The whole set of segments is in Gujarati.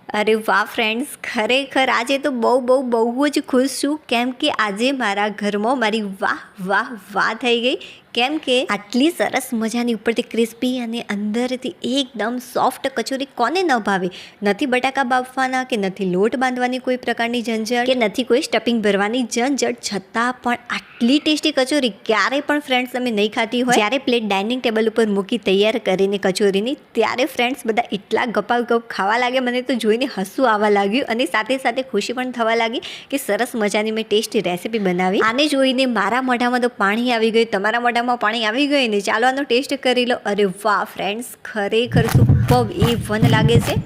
અરે વાહ ફ્રેન્ડ્સ, ખરેખર આજે તો બહુ જ ખુશ છું. કેમ કે આજે મારા ઘરમાં મારી વાહ થઈ ગઈ. કેમ કે આટલી સરસ મજાની ઉપરથી ક્રિસ્પી અને અંદરથી એકદમ સોફ્ટ કચોરી કોને ન ભાવે. નથી બટાકા બાફવાના કે નથી લોટ બાંધવાની કોઈ પ્રકારની ઝંઝટ કે નથી કોઈ સ્ટફિંગ ભરવાની ઝંઝટ, છતાં પણ આટલી ટેસ્ટી કચોરી ક્યારેય પણ ફ્રેન્ડ્સ તમે નહીં ખાધી હોય. જ્યારે પ્લેટ ડાઇનિંગ ટેબલ ઉપર મૂકી તૈયાર કરીને કચોરીની, ત્યારે ફ્રેન્ડ્સ બધા એટલા ગપાગપ ખાવા લાગે, મને તો જોઈને હસવું આવવા લાગ્યું અને સાથે ખુશી પણ થવા લાગી કે સરસ મજાની મેં ટેસ્ટી રેસીપી બનાવી. આને જોઈને મારા મોઢામાં તો પાણી આવી ગયું, તમારા મોઢામાં પાણી આવી ગયું ને. ચાલો આનો ટેસ્ટ કરી લો. અરે વાહ ફ્રેન્ડ્સ, ખરેખર સુપર્બ A1 લાગે છે.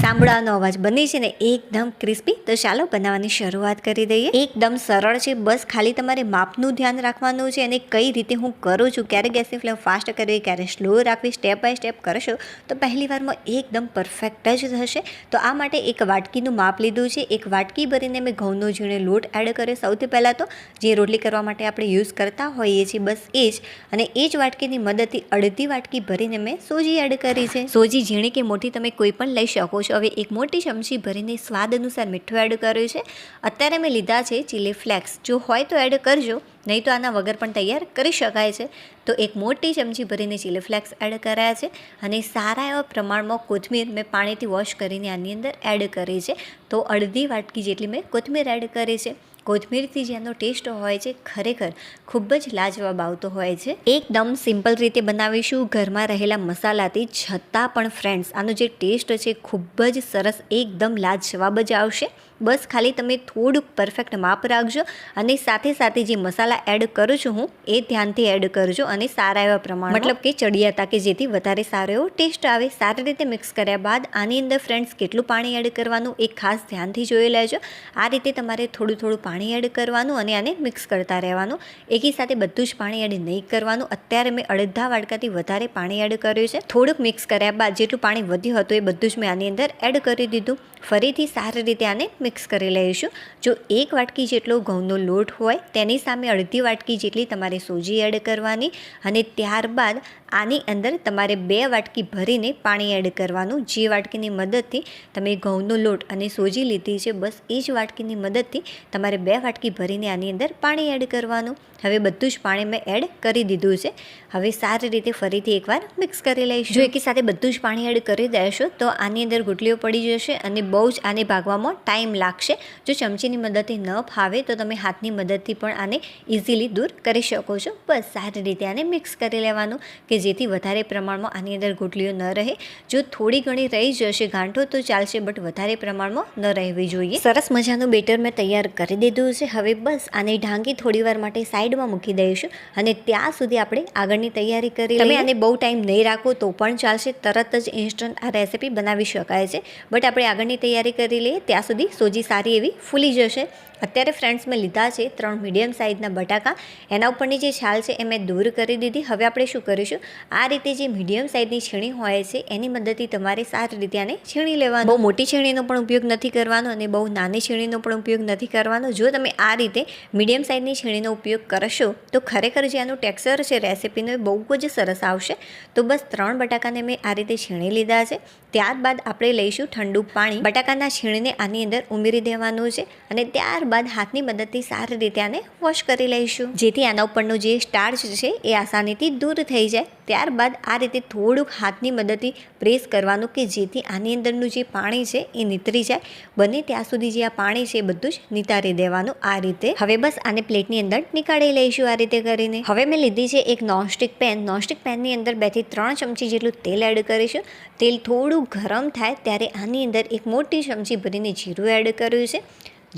સાંભળવાનો અવાજ બની છે ને એકદમ ક્રિસ્પી. તો ચાલો બનાવવાની શરૂઆત કરી દઈએ. એકદમ સરળ છે, બસ ખાલી તમારે માપનું ધ્યાન રાખવાનું છે અને કઈ રીતે હું કરું છું, ક્યારે ગેસની ફ્લેમ ફાસ્ટ કરવી, ક્યારે સ્લો રાખવી, સ્ટેપ બાય સ્ટેપ કરશો તો પહેલી વારમાં એકદમ પરફેક્ટ જ થશે. તો આ માટે એક વાટકીનું માપ લીધું છે. એક વાટકી ભરીને મેં ઘઉંનો ઝીણો લોટ એડ કર્યો. સૌથી પહેલાં તો જે રોટલી કરવા માટે આપણે યુઝ કરતા હોઈએ છીએ બસ એ જ, અને એ જ વાટકીની મદદથી અડધી વાટકી ભરીને મેં સોજી એડ કરી છે. સોજી ઝીણી કે મોટી તમે કોઈ પણ લઈ શકો છો. હવે એક મોટી ચમચી ભરીને સ્વાદ અનુસાર મીઠું એડ કર્યું છે. અત્યારે મેં લીધા છે ચીલી ફ્લેક્સ, જો હોય તો એડ કરજો, નહીં તો આના વગર પણ તૈયાર કરી શકાય છે. તો એક મોટી ચમચી ભરીને ચીલી ફ્લેક્સ એડ કર્યા છે અને સારા એવા પ્રમાણમાં કોથમીર મેં પાણીથી વોશ કરીને આની અંદર એડ કરી છે. તો અડધી વાટકી જેટલી મેં કોથમીર એડ કરી છે. કોથમીરથી જેનો ટેસ્ટ હોય છે ખરેખર ખૂબ જ લાજવાબ આવતો હોય છે. એકદમ સિમ્પલ રીતે બનાવીશું ઘરમાં રહેલા મસાલાથી, છતાં પણ ફ્રેન્ડ્સ આનો જે ટેસ્ટ છે ખૂબ જ સરસ, એકદમ લાજવાબ જ આવશે. બસ ખાલી તમે થોડુંક પરફેક્ટ માપ રાખજો અને સાથે જે મસાલા એડ કરું છું હું એ ધ્યાનથી એડ કરજો અને સારા એવા પ્રમાણ, મતલબ કે ચડિયાતા, કે જેથી વધારે સારો એવો ટેસ્ટ આવે. સારી રીતે મિક્સ કર્યા બાદ આની અંદર ફ્રેન્ડ્સ કેટલું પાણી એડ કરવાનું એ ખાસ ધ્યાનથી જોઈ લેજો. આ રીતે તમારે થોડું પાણી એડ કરવાનું અને આને મિક્સ કરતા રહેવાનું. એકી સાથે બધું જ પાણી એડ નહીં કરવાનું. અત્યારે મેં અડધા વાટકાથી વધારે પાણી એડ કર્યું છે. થોડુંક મિક્સ કર્યા બાદ જેટલું પાણી વધ્યું હતું એ બધું જ મેં આની અંદર એડ કરી દીધું. ફરીથી સારી રીતે આને મિક્સ કરી લઈશું. જો એક વાટકી જેટલો ઘઉંનો લોટ હોય તેની સામે અડધી વાટકી જેટલી તમારે સોજી એડ કરવાની અને ત્યારબાદ આની અંદર તમારે 2 વાટકી ભરીને પાણી એડ કરવાનું. જે વાટકીની મદદથી તમે ઘઉંનો લોટ અને સોજી લીધી છે બસ એ જ વાટકીની મદદથી તમારે 2 વાટકી ભરીને આની અંદર પાણી એડ કરવાનું. હવે બધું જ પાણી મેં એડ કરી દીધું છે. હવે સારી રીતે ફરીથી એકવાર મિક્સ કરી લઈશું. જો એકી સાથે બધું જ પાણી એડ કરી દેશો તો આની અંદર ગુટલીઓ પડી જશે અને બહુ જ આને ભાગવામાં ટાઈમ લાગશે. જો ચમચીની મદદથી ન ફાવે તો તમે હાથની મદદથી પણ આને ઇઝીલી દૂર કરી શકો છો. બસ સારી રીતે આને મિક્સ કરી લેવાનું કે જેથી વધારે પ્રમાણમાં આની અંદર ગુટલીઓ ન રહે. જો થોડી ઘણી રહી જશે ગાંઠો તો ચાલશે, બટ વધારે પ્રમાણમાં ન રહેવી જોઈએ. સરસ મજાનું બેટર મેં તૈયાર કરી દીધું છે. હવે બસ આને ઢાંકી થોડીવાર માટે સાઈડમાં મૂકી દઈશું અને ત્યાં સુધી આપણે આગળની તૈયારી કરી લઈએ. તમે આને બહુ ટાઈમ નહીં રાખો તો પણ ચાલશે, તરત જ ઇન્સ્ટન્ટ આ રેસીપી બનાવી શકાય છે. બટ આપણે આગળની તૈયારી કરી લઈએ ત્યાં સુધી સોજી સારી એવી ફૂલી જશે. અત્યારે ફ્રેન્ડ્સ મેં લીધા છે 3 મીડિયમ સાઇઝના બટાકા. એના ઉપરની જે છાલ છે એ મેં દૂર કરી દીધી. હવે આપણે શું કરીશું, આ રીતે જે મીડિયમ સાઇઝની છીણી હોય છે એની મદદથી તમારે સારી રીતે આને છીણી લેવાનું. બહુ મોટી છીણીનો પણ ઉપયોગ નથી કરવાનો અને બહુ નાની છીણીનો પણ ઉપયોગ નથી કરવાનો. જો તમે આ રીતે મીડિયમ સાઇઝની છીણીનો ઉપયોગ કરશો તો ખરેખર જે આનું ટેક્સચર છે રેસીપીનો એ બહુ જ સરસ આવશે. તો બસ 3 બટાકાને મેં આ રીતે છીણી લીધા છે. ત્યારબાદ આપણે લઈશું ઠંડુ પાણી. બટાકાના છીણીને આની અંદર ઉમેરી દેવાનું છે અને ત્યારબાદ હાથની મદદથી સારી રીતે આને વોશ કરી લઈશું, જેથી આના ઉપરનો જે સ્ટાર્ચ છે એ આસાનીથી દૂર થઈ જાય. ત્યારબાદ આ રીતે થોડુંક હાથની મદદથી પ્રેસ કરવાનું કે જેથી આની અંદરનું જે પાણી છે એ નીતરી જાય. બને ત્યાં સુધી જે આ પાણી છે એ બધું જ નિતારી દેવાનું આ રીતે. હવે બસ આને પ્લેટની અંદર નીકાળી લઈશું આ રીતે કરીને. હવે મેં લીધી છે એક નોનસ્ટિક પેન. નોનસ્ટિક પેનની અંદર 2 થી 3 ચમચી જેટલું તેલ એડ કરીશું. તેલ થોડું ગરમ થાય ત્યારે આની અંદર એક મોટી ચમચી ભરીને જીરું એડ કર્યું છે.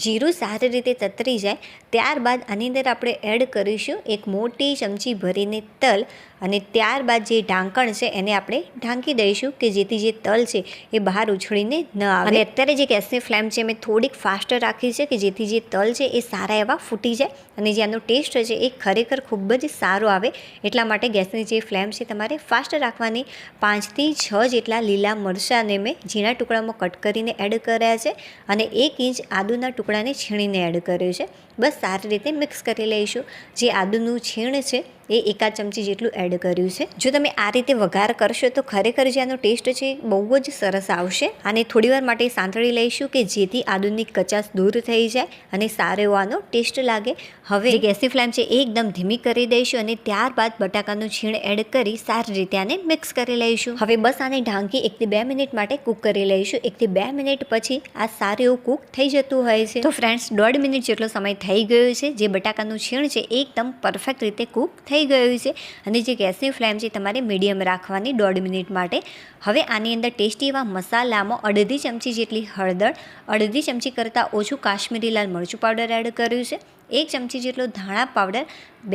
જીરું સારી રીતે તતરી જાય ત્યારબાદ આની અંદર આપણે એડ કરીશું એક મોટી ચમચી ભરીને તલ અને ત્યારબાદ જે ઢાંકણ છે એને આપણે ઢાંકી દઈશું કે જેથી જે તલ છે એ બહાર ઉછળીને ન આવે. અને અત્યારે જે ગેસની ફ્લેમ છે મેં થોડીક ફાસ્ટ રાખી છે કે જેથી જે તલ છે એ સારા એવા ફૂટી જાય અને જે આનો ટેસ્ટ છે એ ખરેખર ખૂબ જ સારો આવે. એટલા માટે ગેસની જે ફ્લેમ છે તમારે ફાસ્ટ રાખવાની. 5 થી 6 જેટલા લીલા મરચાંને મેં ઝીણા ટુકડામાં કટ કરીને એડ કર્યા છે અને 1 ઇંચ આદુના ટુકડાને છીણીને એડ કર્યું છે. બસ સારી રીતે મિક્સ કરી લઈશું. જે આદુનું છીણ છે એ એકાદ ચમચી જેટલું એડ કર્યું છે. જો તમે આ રીતે વઘાર કરશો તો ખરેખર જે આનો ટેસ્ટ છે બહુ જ સરસ આવશે. અને થોડીવાર માટે સાંતળી લઈશું કે જેથી આદુની કચાશ દૂર થઈ જાય અને સારો એવો આનો ટેસ્ટ લાગે. હવે જે ગેસની ફ્લેમ છે એ એકદમ ધીમી કરી દઈશું અને ત્યારબાદ બટાકાનું છીણ એડ કરી સારી રીતે આને મિક્સ કરી લઈશું. હવે બસ આને ઢાંકી 1 થી 2 મિનિટ માટે કૂક કરી લઈશું. 1 થી 2 મિનિટ પછી આ સારું એવું કૂક થઈ જતું હોય છે. તો ફ્રેન્ડ્સ 1.5 મિનિટ જેટલો સમય થઈ ગયો છે. જે બટાકાનું છીણ છે એકદમ પરફેક્ટ રીતે કૂક થઈ ગયું છે. અને જે ગેસની ફ્લેમ છે તમારે મીડિયમ રાખવાની 1.5 મિનિટ માટે. હવે આની અંદર ટેસ્ટી એવા મસાલામાં 1/2 ચમચી જેટલી હળદર, 1/2 ચમચી કરતાં ઓછું કાશ્મીરી લાલ મરચું પાવડર એડ કર્યું છે, 1 ચમચી જેટલો ધાણા પાવડર,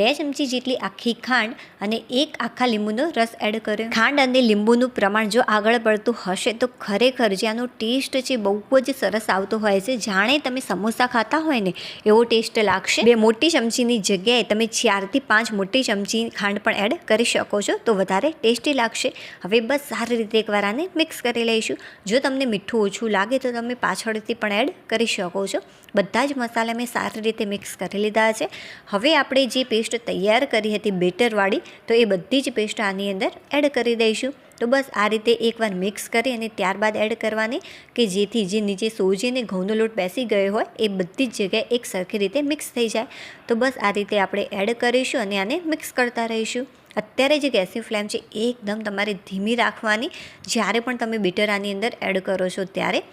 2 ચમચી જેટલી આખી ખાંડ અને 1 આખા લીંબુનો રસ એડ કર્યો. ખાંડ અને લીંબુનું પ્રમાણ જો આગળ પડતું હશે તો ખરેખર જે આનો ટેસ્ટ છે બહુ જ સરસ આવતો હોય છે. જાણે તમે સમોસા ખાતા હોય ને એવો ટેસ્ટ લાગશે. 2 મોટી ચમચીની જગ્યાએ તમે 4 થી 5 મોટી ચમચી ખાંડ પણ એડ કરી શકો છો તો વધારે ટેસ્ટી લાગશે. હવે બસ સારી રીતે એકવાર આને મિક્સ કરી લઈશું. જો તમને મીઠું ઓછું લાગે તો તમે પાછળથી પણ એડ કરી શકો છો. બધા જ મસાલા મેં સારી રીતે મિક્સ કરી લીધા છે. હવે આપણે જે પેસ્ટ તૈયાર કરી હતી બેટરવાળી તો એ બધી જ પેસ્ટ આની અંદર એડ કરી દઈશું. તો બસ આ રીતે એકવાર મિક્સ કરી અને ત્યારબાદ એડ કરવાની કે જેથી જે નીચે સોજી અને ઘઉંનો લોટ બેસી ગયો હોય એ બધી જ જગ્યાએ એક સરખી રીતે મિક્સ થઈ જાય. તો બસ આ રીતે આપણે એડ કરીશું અને આને મિક્સ કરતા રહીશું. અત્યારે જે ગેસની ફ્લેમ છે એકદમ તમારે ધીમી રાખવાની. જ્યારે પણ તમે બેટર આની અંદર એડ કરો છો ત્યારે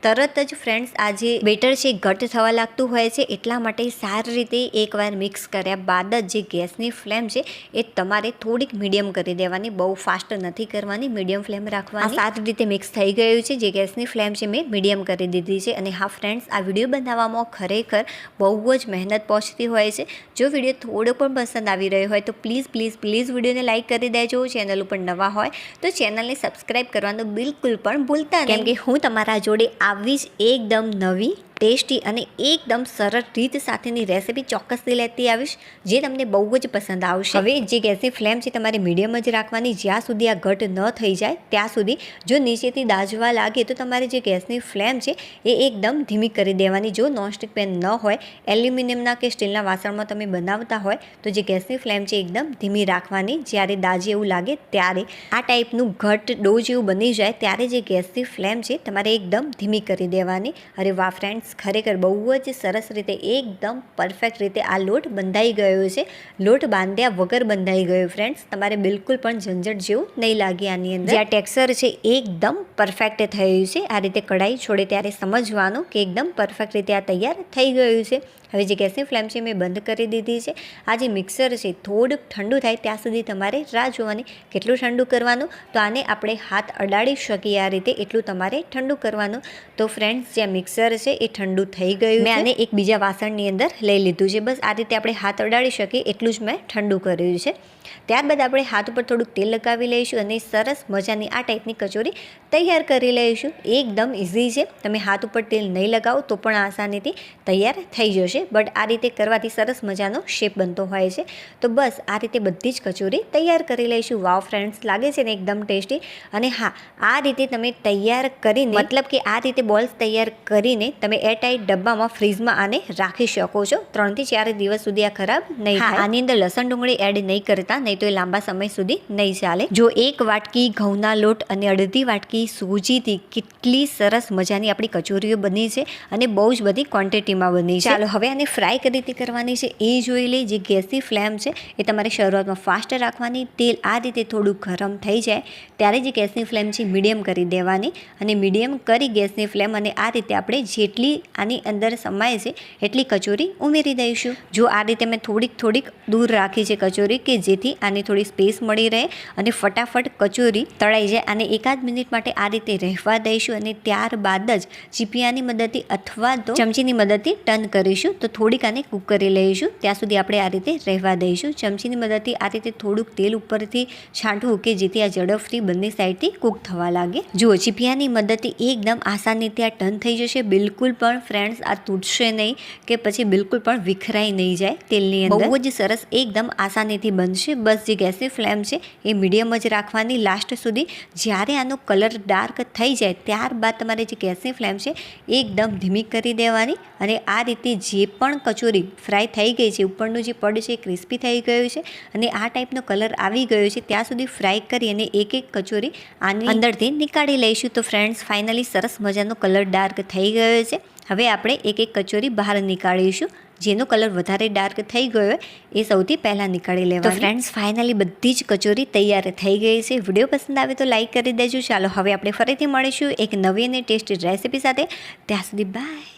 તરત જ ફ્રેન્ડ્સ આ જે બેટર છે ઘટ થવા લાગતું હોય છે. એટલા માટે સારી રીતે એકવાર મિક્સ કર્યા બાદ જ જે ગેસની ફ્લેમ છે એ તમારે થોડીક મીડિયમ કરી દેવાની, બહુ ફાસ્ટ નથી કરવાની, મીડિયમ ફ્લેમ રાખવાની. સારી રીતે મિક્સ થઈ ગયું છે. જે ગેસની ફ્લેમ છે મેં મીડિયમ કરી દીધી છે. અને હા ફ્રેન્ડ્સ, આ વિડીયો બનાવવામાં ખરેખર બહુ જ મહેનત પહોંચતી હોય છે. જો વિડીયો થોડો પણ પસંદ આવી રહ્યો હોય તો પ્લીઝ પ્લીઝ પ્લીઝ વિડીયોને લાઇક કરી દેજો. ચેનલ ઉપર નવા હોય તો ચેનલને સબસ્ક્રાઈબ કરવાનું બિલકુલ પણ ભૂલતા નહીં, કેમ કે હું તમારા જોડે આવી જ એકદમ નવી, ટેસ્ટી અને એકદમ સરળ રીત સાથેની રેસીપી ચોક્કસથી લેતી આવીશ જે તમને બહુ જ પસંદ આવશે. હવે જે ગેસની ફ્લેમ છે તમારે મીડિયમ જ રાખવાની જ્યાં સુધી આ ઘટ ન થઈ જાય ત્યાં સુધી. જો નીચેથી દાઝવા લાગે તો તમારે જે ગેસની ફ્લેમ છે એ એકદમ ધીમી કરી દેવાની. જો નોનસ્ટિક પેન ન હોય, એલ્યુમિનિયમના કે સ્ટીલના વાસણમાં તમે બનાવતા હોય તો જે ગેસની ફ્લેમ છે એકદમ ધીમી રાખવાની. જ્યારે દાઝે એવું લાગે ત્યારે, આ ટાઈપનું ઘટ ડો જેવું બની જાય ત્યારે જે ગેસની ફ્લેમ છે તમારે એકદમ ધીમી કરી દેવાની. અરે વાહ ફ્રેન્ડ્સ, ખરેખર બહુ જ સરસ રીતે એકદમ પરફેક્ટ રીતે આ લોટ બંધાઈ ગયો છે. લોટ બાંધ્યા વગર બંધાઈ ગયો ફ્રેન્ડ્સ. તમારે બિલકુલ પણ ઝંઝટ જેવું નહીં લાગે આની અંદર. જે આ ટેક્સચર છે એકદમ પરફેક્ટ થયું છે. આ રીતે કઢાઈ છોડે ત્યારે સમજવાનું કે એકદમ પરફેક્ટ રીતે આ તૈયાર થઈ ગયું છે. હવે જે ગેસની ફ્લેમ છે મેં બંધ કરી દીધી છે. આ જે મિક્સર છે થોડુંક ઠંડુ થાય ત્યાં સુધી તમારે રાહ જોવાની. કેટલું ઠંડુ કરવાનું? તો આને આપણે હાથ અડાડી શકીએ આ રીતે એટલું તમારે ઠંડુ કરવાનું. તો ફ્રેન્ડ્સ, જે મિક્સર છે એ ઠંડુ થઈ ગયું. મેં આને એક બીજા વાસણની અંદર લઈ લીધું છે. બસ આ રીતે આપણે હાથ અડાડી શકીએ એટલું જ મેં ઠંડુ કર્યું છે. ત્યારબાદ આપણે હાથ ઉપર થોડુંક તેલ લગાવી લઈશું અને સરસ મજાની આ ટાઈપની કચોરી તૈયાર કરી લઈશું. એકદમ ઇઝી છે. તમે હાથ ઉપર તેલ નહીં લગાવો તો પણ આસાનીથી તૈયાર થઈ જશે. બટ આ રીતે કરવાથી સરસ મજાનો શેપ બનતો હોય છે. તો બસ આ રીતે બધી જ કચોરી તૈયાર કરી લઈશું. વાવ ફ્રેન્ડ્સ, લાગે છે ને એકદમ ટેસ્ટી. અને હા, આ રીતે તમે તૈયાર કરીને, મતલબ કે આ રીતે બોલ્સ તૈયાર કરીને તમે એરટાઈટ ડબ્બામાં ફ્રીઝમાં આને રાખી શકો છો. 3 થી 4 દિવસ સુધી આ ખરાબ નહીં થાય. આની અંદર લસણ ડુંગળી એડ નહીં કરતા, નહીં તો એ લાંબા સમય સુધી નહીં ચાલે. જો 1 વાટકી ઘઉંના લોટ અને 1/2 વાટકી સૂજીથી કેટલી સરસ મજાની આપણી કચોરીઓ બની છે અને બહુ જ બધી ક્વોન્ટિટીમાં બની છે. ચાલો હવે આને ફ્રાય કઈ રીતે કરવાની છે એ જોઈ લઈએ. જે ગેસની ફ્લેમ છે એ તમારે શરૂઆતમાં ફાસ્ટ રાખવાની. તેલ આ રીતે થોડું ગરમ થઈ જાય ત્યારે જે ગેસની ફ્લેમ છે મીડિયમ કરી દેવાની. અને મીડિયમ કરી ગેસની ફ્લેમ અને આ રીતે આપણે જેટલી આની અંદર સમાય છે એટલી કચોરી ઉમેરી દઈશું. જો આ રીતે મેં થોડીક દૂર રાખી છે કચોરી કે જેથી આને થોડી સ્પેસ મળી રહે અને ફટાફટ કચોરી તળાઈ જાય. અને એકાદ મિનિટ માટે આ રીતે રહેવા દઈશું અને ત્યારબાદ જ ચીપિયાની મદદથી અથવા તો ચમચીની મદદથી ટર્ન કરીશું. તો થોડીક આને કૂક કરી લઈશું. ત્યાં સુધી આપણે આ રીતે રહેવા દઈશું. ચમચીની મદદથી આ રીતે થોડુંક તેલ ઉપરથી છાંટવું કે જેથી આ ઝડપથી બંને સાઈડથી કૂક થવા લાગે. જુઓ, ચીપિયાની મદદથી એકદમ આસાનીથી આ ટર્ન થઈ જશે. બિલકુલ પણ ફ્રેન્ડ્સ આ તૂટશે નહીં કે પછી બિલકુલ પણ વિખરાઈ નહીં જાય તેલની અંદર. બહુ જ સરસ એકદમ આસાનીથી બનશે. બસ બસ જે ગેસની ફ્લેમ છે એ મીડિયમ જ રાખવાની લાસ્ટ સુધી. જ્યારે આનો કલર ડાર્ક થઈ જાય ત્યારબાદ તમારે જે ગેસની ફ્લેમ છે એ એકદમ ધીમી કરી દેવાની. અને આ રીતે જે પણ કચોરી ફ્રાય થઈ ગઈ છે, ઉપરનું જે પડ છે એ ક્રિસ્પી થઈ ગયું છે અને આ ટાઈપનો કલર આવી ગયો છે ત્યાં સુધી ફ્રાય કરી અને એક કચોરી આની અંદરથી નીકાળી લઈશું. તો ફ્રેન્ડ્સ ફાઇનલી સરસ મજાનો કલર ડાર્ક થઈ ગયો છે. હવે આપણે એક કચોરી બહાર નીકાળીશું. જેનો કલર વધારે ડાર્ક થઈ ગયો હોય એ સૌથી પહેલાં નીકાળી લેવાનું. તો ફ્રેન્ડ્સ ફાઇનલી બધી જ કચોરી તૈયાર થઈ ગઈ છે. વિડીયો પસંદ આવે તો લાઇક કરી દેજો. ચાલો હવે આપણે ફરીથી મળીશું એક નવી અને ટેસ્ટી રેસીપી સાથે. ત્યાં સુધી બાય.